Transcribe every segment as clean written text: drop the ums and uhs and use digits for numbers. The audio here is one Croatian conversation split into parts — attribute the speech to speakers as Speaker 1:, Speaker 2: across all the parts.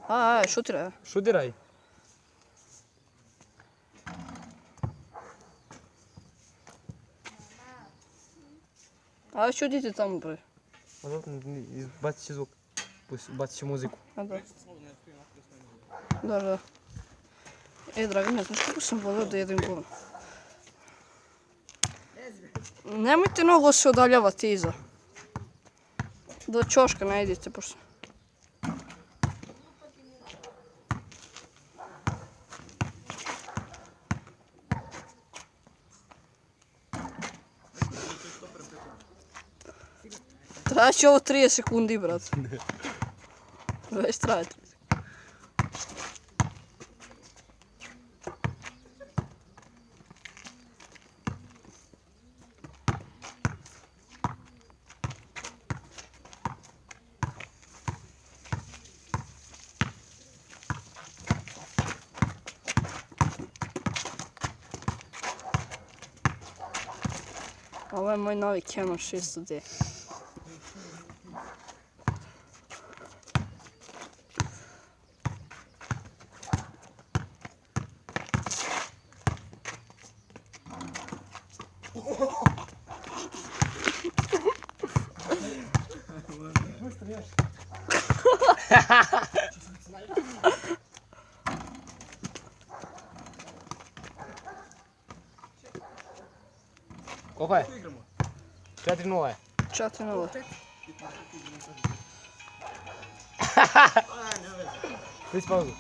Speaker 1: Aj, šutiraj.
Speaker 2: Šutiraj.
Speaker 1: Aj, šutite tamo, bre.
Speaker 2: Bacit će zvuk. Bacit će muziku.
Speaker 1: A da. Da. Dragane, znaš kako sam volio da jedem govno? Nemojte mnogo se odaljavati iza. Do ćoška ne idite, pošto... Traće ovo 30 sekundi, brat. Već traje 30 sekundi. Ovo je moj novi Canon 600D.
Speaker 2: Koliko je? 4:0 je.
Speaker 1: 4:0.
Speaker 2: Pris pauzu.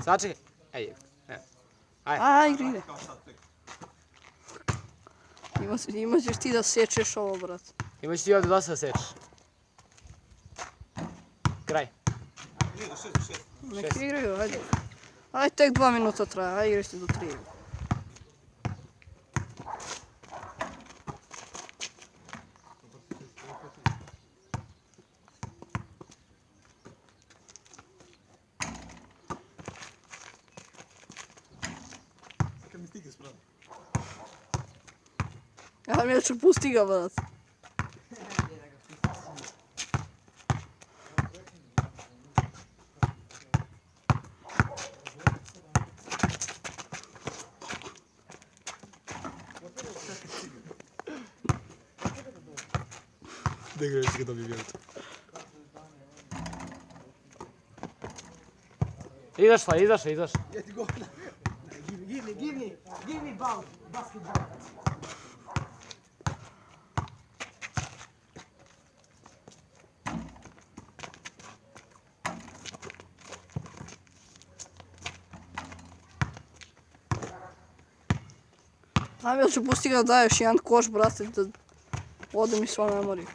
Speaker 2: Sačekaj. Ej.
Speaker 1: Aj, igri. Imaš ti da sečeš ovo, brat.
Speaker 2: Imaš ti ovdje dosta sečeš. Kraj.
Speaker 1: Nek igraju, ajde. Ajde, tek 2 minuta traje, ajde igrajte do 3. Ja mi ću pusti ga, brat.
Speaker 2: Da igraš ga dobije vjerujem. Izašla.
Speaker 3: Give me ball, basketball.
Speaker 1: Ajme, ću pusti ga da daješ jedan koš, brate, da ode mi sva memorija.